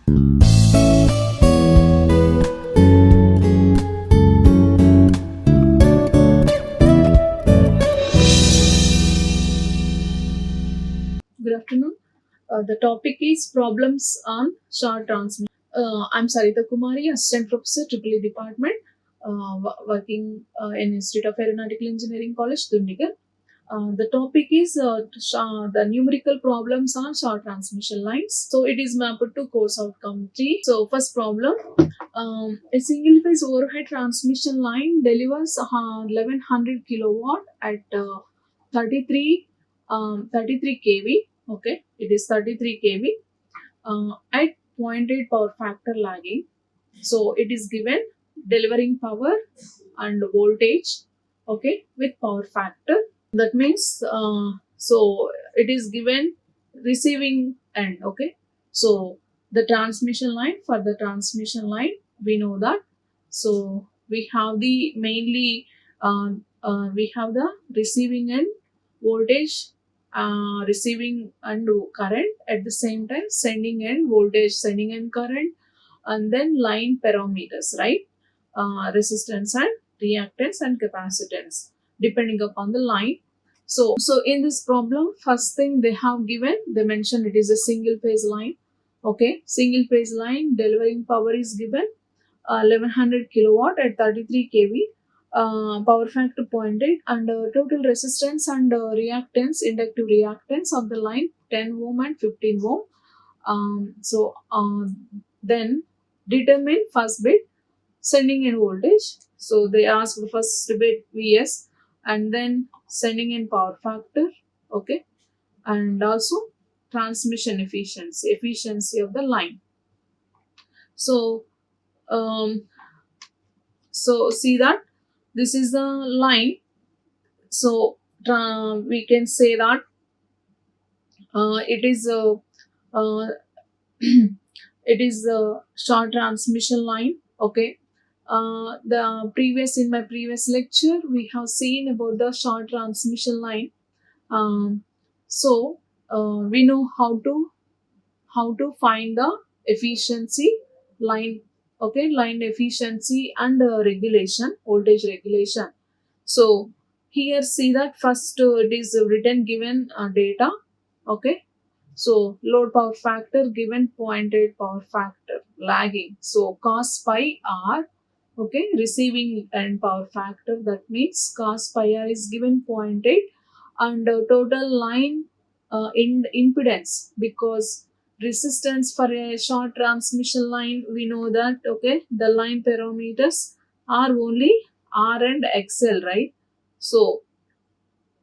Good afternoon. The topic is problems on short transmission. I'm Saritha Kumari, Assistant Professor, EEE Department, working in Institute of Aeronautical Engineering College, Dundigal. The topic is the numerical problems on short transmission lines. So it is mapped to course outcome 3. So first problem, a single phase overhead transmission line delivers 1100 kilowatt at 33 kV. Okay, it is 33 kV at 0.8 power factor lagging. So it is given delivering power and voltage, okay, with power factor. That means so it is given receiving end. Okay, so the transmission line, for the transmission line we know that, so we have the mainly we have the receiving end voltage, receiving and current, at the same time sending end voltage, sending end current, and then line parameters, right? Resistance and reactance and capacitance depending upon the line. So in this problem, first thing they have given, they mentioned it is a single phase line. Okay, single phase line delivering power is given 1100 kilowatt at 33 kV, power factor 0.8, and total resistance and reactance, inductive reactance of the line 10 ohm and 15 ohm. Then determine first bit sending in voltage. So they asked first bit Vs and then sending in power factor, okay, and also transmission efficiency of the line. So see that this is the line. So we can say that it is a it is a short transmission line. Okay, in my previous lecture we have seen about the short transmission line. We know how to find the efficiency line. Okay, line efficiency and regulation, voltage regulation. So here see that first it is written given data. Okay, so load power factor given 0.8 power factor lagging. So cos pi r, okay, receiving end power factor, that means cos pi r is given 0.8, and total line impedance, because resistance for a short transmission line we know that, okay, the line parameters are only R and XL, right? So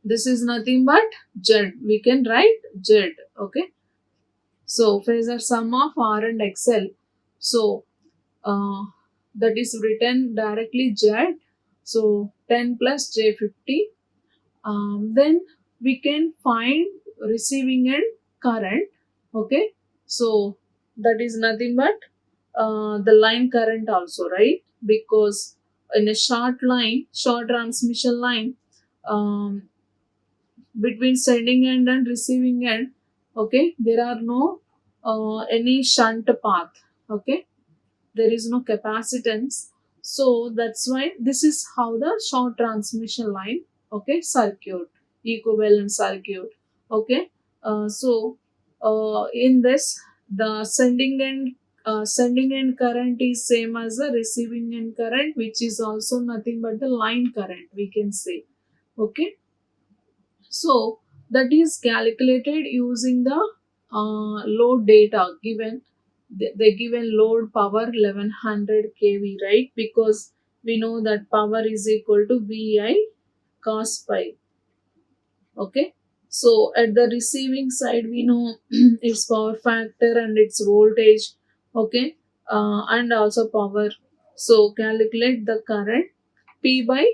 this is nothing but Z. We can write Z. Okay. So phasor sum of R and XL. So that is written directly Z. So 10 plus J50. Then we can find receiving end current. Okay. So that is nothing but the line current also, right? Because in a short transmission line, between sending end and receiving end, okay, there are no any shunt path. Okay, there is no capacitance. So that's why this is how the short transmission line, okay, circuit, equivalent circuit. Okay, in this, the sending end current is same as the receiving end current, which is also nothing but the line current, we can say. Okay, so that is calculated using the load data given. They given load power 1100 kV, right? Because we know that power is equal to Vi cos pi. Okay, so at the receiving side we know its power factor and its voltage. Okay, and also power. So calculate the current P by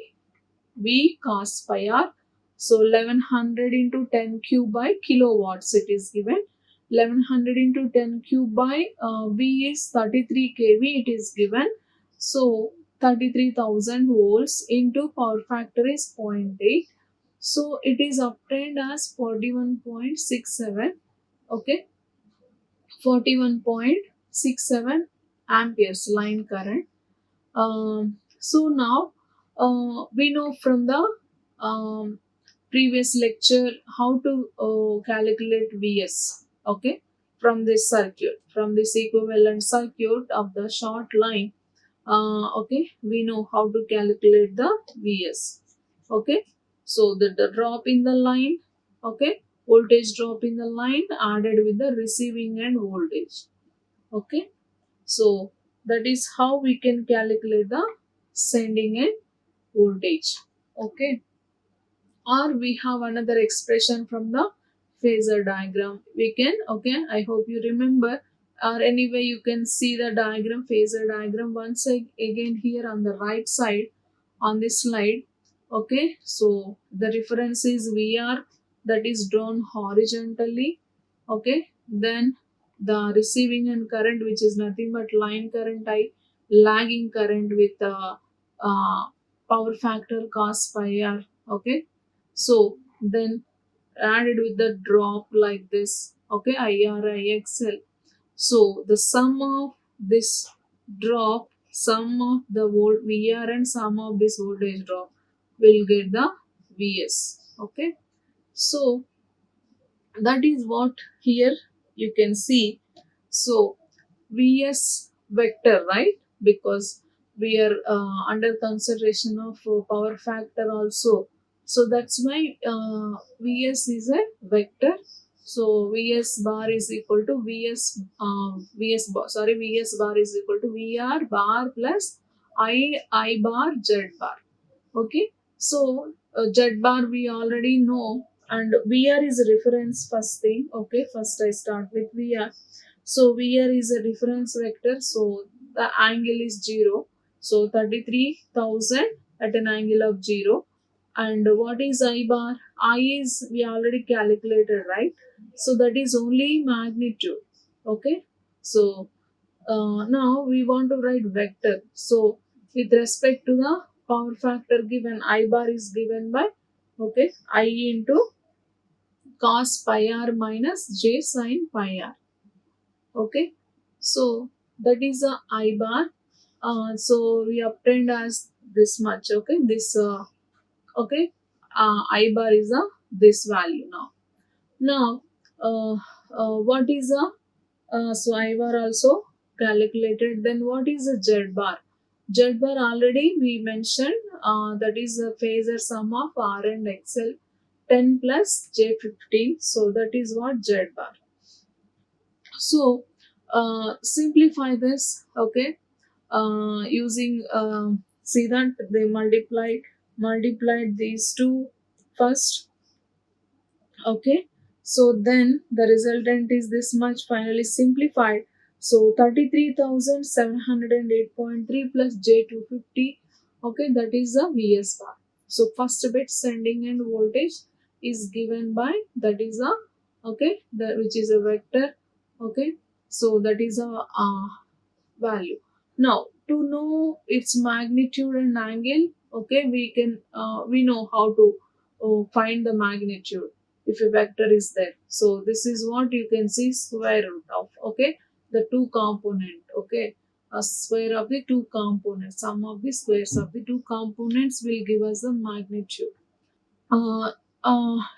V cos pi r. So 1100 into 10 cube by kilowatts it is given. 1100 into 10 cube by V is 33 kV it is given. So 33,000 volts into power factor is 0.8. So it is obtained as 41.67. Okay, 41.67 0.67 amperes line current. So now we know from the um, previous lecture how to calculate Vs. Okay, from this circuit, from this equivalent circuit of the short line. Okay, we know how to calculate the Vs. Okay, so the drop in the line. Okay, voltage drop in the line added with the receiving end voltage. Okay, so that is how we can calculate the sending end voltage. Okay, or we have another expression from the phasor diagram. We can, okay, I hope you remember, or anyway you can see the diagram, phasor diagram once again here on the right side on this slide. Okay, so the reference is VR, that is drawn horizontally. Okay, then the receiving end current, which is nothing but line current I, lagging current with uh, power factor cos pi r. Okay, so then added with the drop like this. Okay, IARE IXL. So the sum of this drop, sum of the volt VR and sum of this voltage drop will get the Vs. Okay, so that is what here you can see. So Vs vector, right? Because we are under consideration of power factor also. So that's why Vs is a vector. So Vs bar is equal to Vs bar. Sorry, Vs bar is equal to Vr bar plus I bar Z bar. Okay, so Z bar we already know, and VR is a reference first thing. Okay, first I start with VR. So VR is a reference vector, so the angle is 0. So 33,000 at an angle of 0. And what is I bar? I is we already calculated, right? So that is only magnitude. Okay, so now we want to write vector. So with respect to the power factor given, I bar is given by, okay, I into cos pi r minus j sin pi r. Okay, so that is a I bar. So we obtained as this much. Okay, this okay, I bar is a this value now. Now what is a so I bar also calculated. Then what is a Z bar? Z bar already we mentioned, that is a phasor sum of R and XL 10 plus J15. So that is what Z bar. So simplify this. Okay, using see that they multiplied these two first. Okay, so then the resultant is this much, finally simplified. So 33,708.3 plus J250. Okay, that is the Vs bar. So first bit sending end voltage is given by, that is a, okay, that which is a vector. Okay, so that is a value. Now to know its magnitude and angle, okay, we know how to find the magnitude if a vector is there. So this is what you can see, square root of, okay, the two component. Okay, a square of the two components, sum of the squares of the two components will give us the magnitude.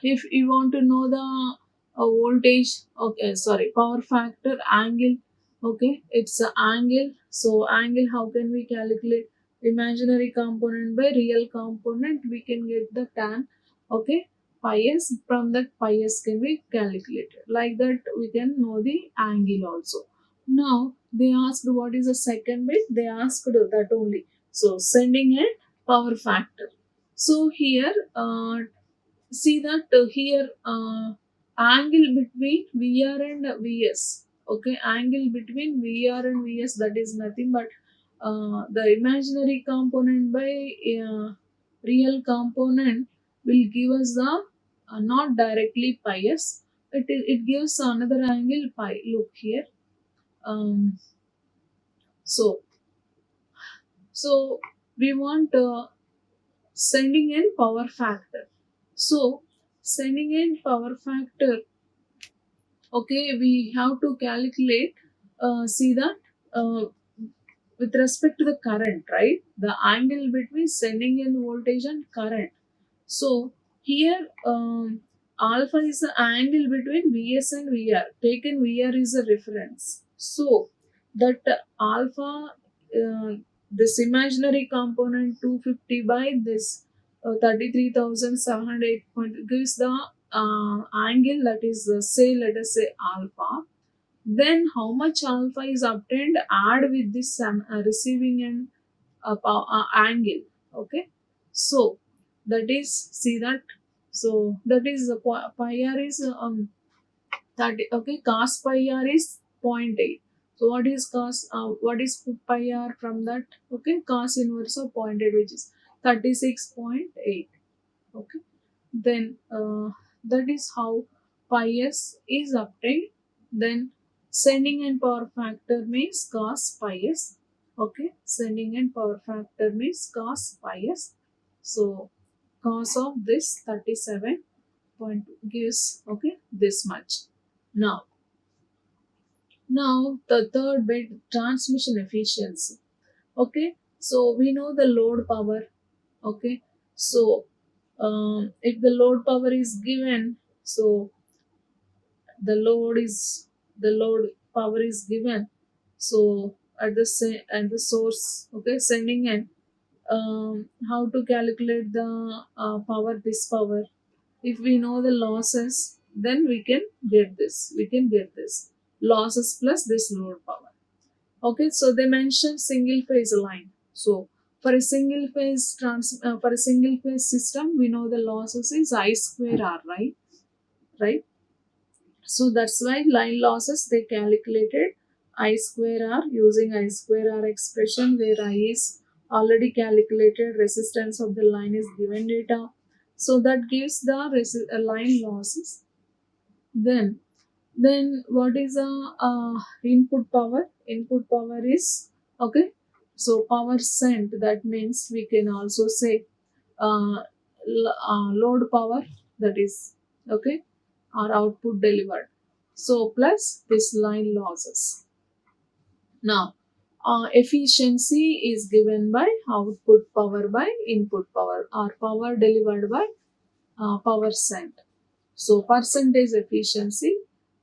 If you want to know the voltage, okay, sorry, power factor angle. Okay, it's a angle. So angle, how can we calculate? Imaginary component by real component, we can get the tan. Okay, pi s, from that pi s can be calculated. Like that we can know the angle also. Now they asked what is the second bit, they asked that only. So sending end power factor. So here see that here angle between VR and VS. Okay, angle between VR and VS, that is nothing but the imaginary component by real component will give us the not directly pi s. It gives another angle pi. Look here. Um, so so we want sending in power factor. So sending in power factor, okay, we have to calculate. see that uh, with respect to the current, right? The angle between sending end voltage and current. So here alpha is the angle between Vs and Vr. Taken Vr is a reference. So that alpha, this imaginary component 250 by this 33,708 point gives the angle that is say, let us say alpha. Then how much alpha is obtained, add with this receiving end angle. Okay, so that is, see that, so that is pi r is that, okay, cos pi r is point 0.8. So what is pi r from that? Okay, cos inverse of point 0.8, which is 36.8. Okay, then that is how pi s is obtained. Then sending end power factor means cos pi s. Okay, sending end power factor means cos pi s. So cos of this 37 gives, okay, this much. Now now the third bit, transmission efficiency. Okay, so we know the load power. Okay, so if the load power is given, so the load is the load power is given, so at the source, okay, sending end, how to calculate the power, this power. If we know the losses, then we can get this losses plus this load power. Okay, so they mentioned single phase line. So for a single phase system, we know the losses is I square R, right? Right. So that's why line losses they calculated I square R using I square R expression, where I is already calculated, resistance of the line is given data. So that gives the line losses. Then what is the input power? Input power is, okay. So power sent, that means we can also say uh, load power, that is, okay, or output delivered. So plus this line losses. Now efficiency is given by output power by input power, or power delivered by power sent. So percentage efficiency,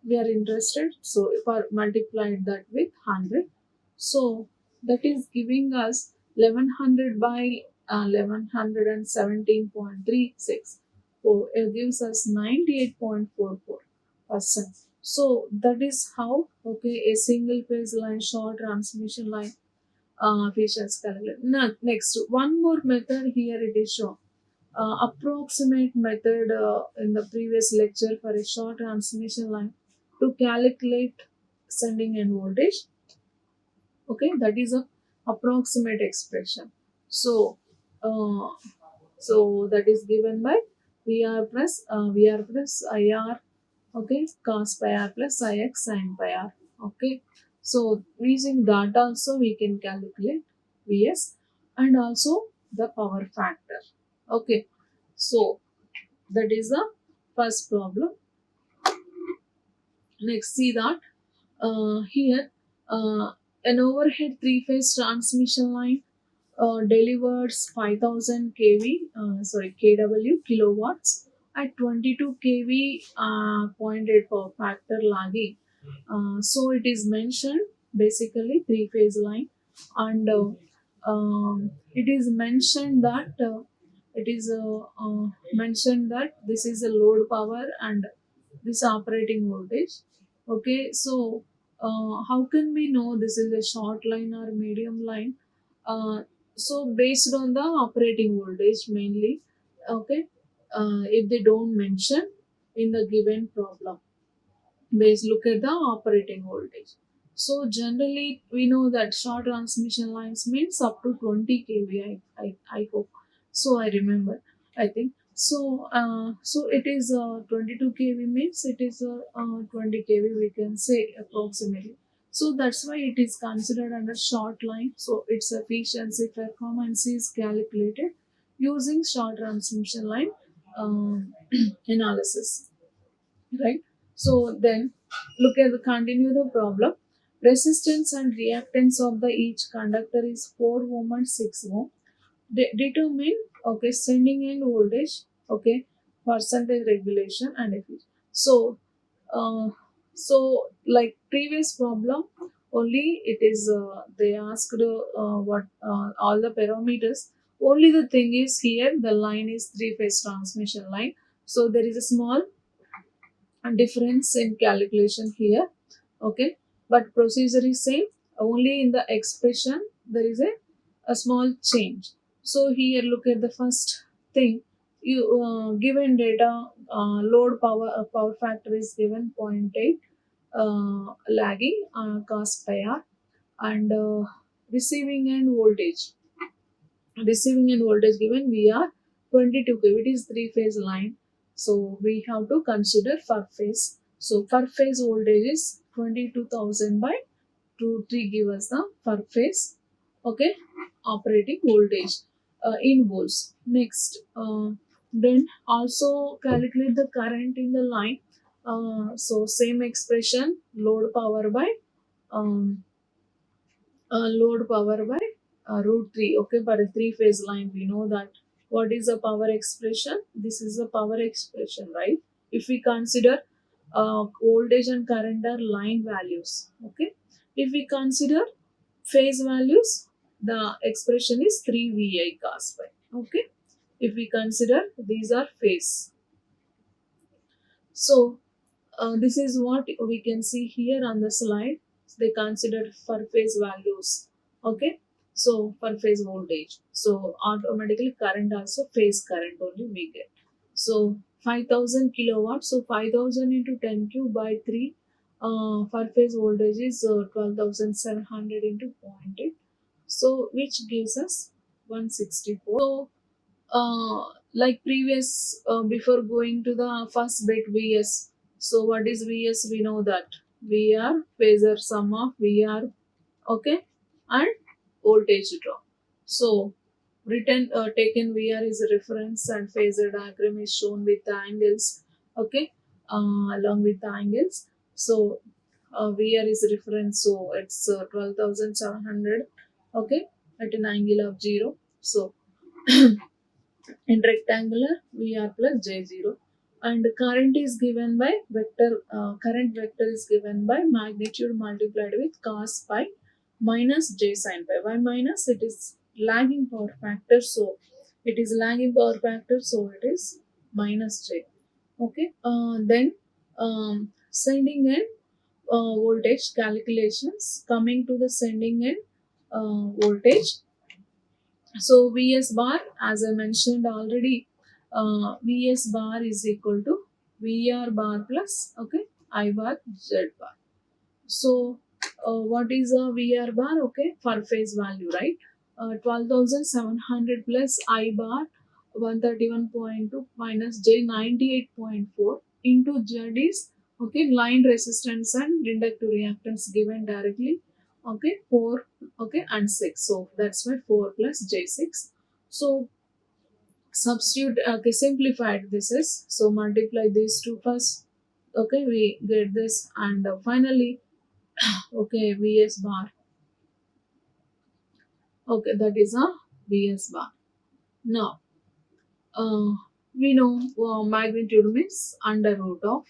we are interested. So if I multiplied that with 100, so that is giving us 1100 by 1117.36. So it gives us 98.44%. So that is how, okay, a single phase line, short transmission line efficiency calculated. Now next, one more method here it is shown, approximate method in the previous lecture for a short transmission line to calculate sending end voltage. Okay, that is a approximate expression. So uh, so that is given by vr plus ir, okay, cos pi r plus ix sin pi r. Okay, so using that also we can calculate vs and also the power factor. Okay, so that is the first problem. Next, see that here an overhead three-phase transmission line delivers 5000 kW kilowatts at 22 kV, point 0.8 power factor lagging. So it is mentioned basically three-phase line, and it is mentioned that mentioned that this is a load power and this operating voltage. Okay, so how can we know this is a short line or medium line? Uh, so based on the operating voltage mainly. Okay, if they don't mention in the given problem, base look at the operating voltage. So generally we know that short transmission lines means up to 20 kV. I hope so. I remember. I think so. So it is 22 kV means it is 20 kV. We can say approximately. So that's why it is considered under short line. So its efficiency performance is calculated using short transmission line analysis, right? So then look at the continue the problem. Resistance and reactance of the each conductor is 4 ohm and 6 ohm. Determine, okay, sending end voltage, okay, percentage regulation and efficiency. So uh, so like previous problem, only it is they asked what all the parameters. Only the thing is here the line is three phase transmission line, so there is a small difference in calculation here, okay, but procedure is same. Only in the expression there is a small change. So here look at the first thing. You given data, load power factor is given zero point 0.8, lagging cos pi r, and receiving end voltage, given we are 22 kV, it is three phase line, so we have to consider per phase. So per phase voltage is 22,000 by 2 3 give us the per phase, okay, operating voltage in volts. Next, then also calculate the current in the line. So same expression, load power by um, load power by root 3, okay, but a three phase line we know that. What is the power expression? This is the power expression, right? If we consider voltage and current are line values, okay, if we consider phase values, the expression is 3 vi cos pi, okay, if we consider these are phase. So this is what we can see here on the slide. They considered per phase values. Okay. So per phase voltage. So automatically current also phase current only we get. So 5000 kilowatts. So 5000 into 10 cube by 3. Per phase voltage is 12,700 into zero point 0.8. So which gives us 164. So like previous, before going to the first bit Vs. So what is Vs? We know that VR phasor sum of VR, okay, and voltage drop. So written taken VR is a reference and phasor diagram is shown with the angles, okay, along with the angles. So VR is a reference, so it's 12,700, okay, at an angle of 0. So in rectangular VR plus J0, and current is given by vector, current vector is given by magnitude multiplied with cos pi minus J sin pi. Why minus? It is lagging power factor, so it is lagging power factor, so it is minus J, okay. Then sending end voltage calculations. Coming to the sending end voltage, so Vs bar, as I mentioned already, Vs bar is equal to Vr bar plus, okay, I bar Z bar. So what is a VR bar? Okay, for phase value, right? 12,700 plus I bar 131.2 minus J 98.4 into Z is, okay, line resistance and inductive reactance given directly, okay, 4, okay, and 6. So that's why 4 plus J6. So substitute, okay, simplified this is, so multiply these two first, okay, we get this, and finally, okay, Vs bar, okay, that is a Vs bar. Now uh, we know magnitude means under root of,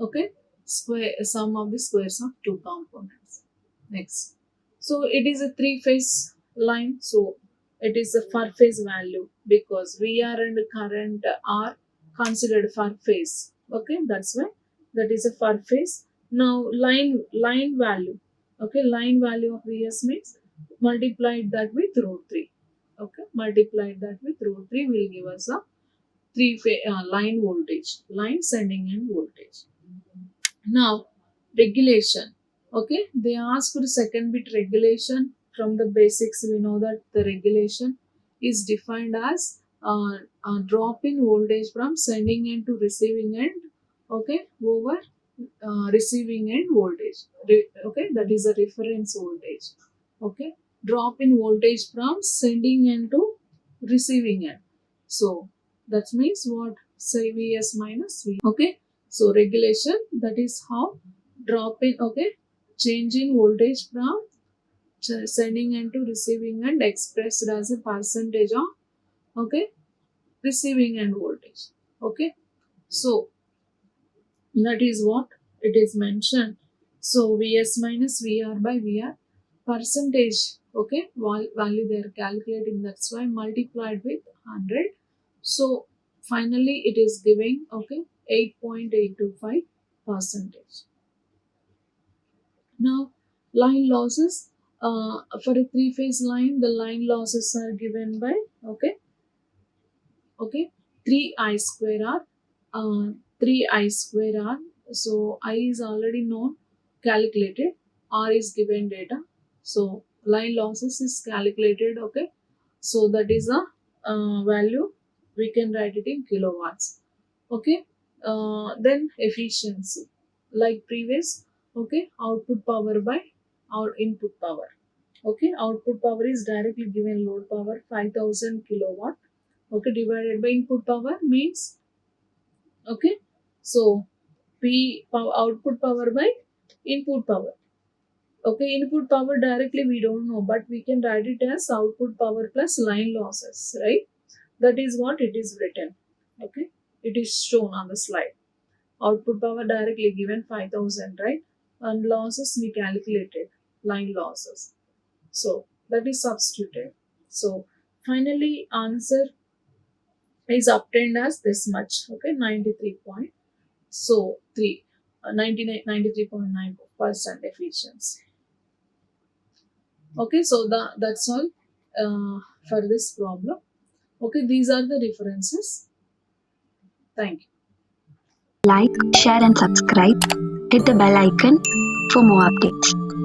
okay, square sum of the squares of two components. Next, so it is a three phase line, so it is a per phase value because VR and current are considered per phase, okay, that's why that is a per phase. Now line value, okay, line value of Vs means multiplied that with root 3, okay, multiplied that with root 3 will give us a line voltage, line sending end voltage. Now, regulation. Okay, they asked for second bit regulation. From the basics, we know that the regulation is defined as a drop in voltage from sending end to receiving end. Okay, over receiving end voltage. Okay, that is a reference voltage. Okay, drop in voltage from sending end to receiving end. So that means what? Say Vs minus V. Okay, so regulation, that is how drop in, okay, change in voltage from sending end to receiving end expressed as a percentage of, okay, receiving end voltage. Okay, so that is what it is mentioned. So Vs minus Vr by Vr percentage, okay, value they are calculating, that's why multiplied with 100. So finally it is giving, okay, 8.825 percentage. Now line losses, for a three phase line the line losses are given by, okay, okay, 3 I square r, 3 I square r. So I is already known, calculated, r is given data, so line losses is calculated, okay. So that is a value, we can write it in kilowatts. Okay, then efficiency like previous, okay, output power by our input power. Okay, output power is directly given load power 5000 kilowatt, okay, divided by input power means, okay, so p power, output power by input power. Okay, input power directly we don't know, but we can write it as output power plus line losses, right? That is what it is written. Okay, it is shown on the slide. Output power directly given 5000, right? And losses we calculated, line losses. So that is substituted. So finally answer is obtained as this much, okay, 93 point, so 3, 93.9% efficiency. Okay, so that's all for this problem. Okay, these are the references. Thank you. Like, share and subscribe. Hit the bell icon for more updates.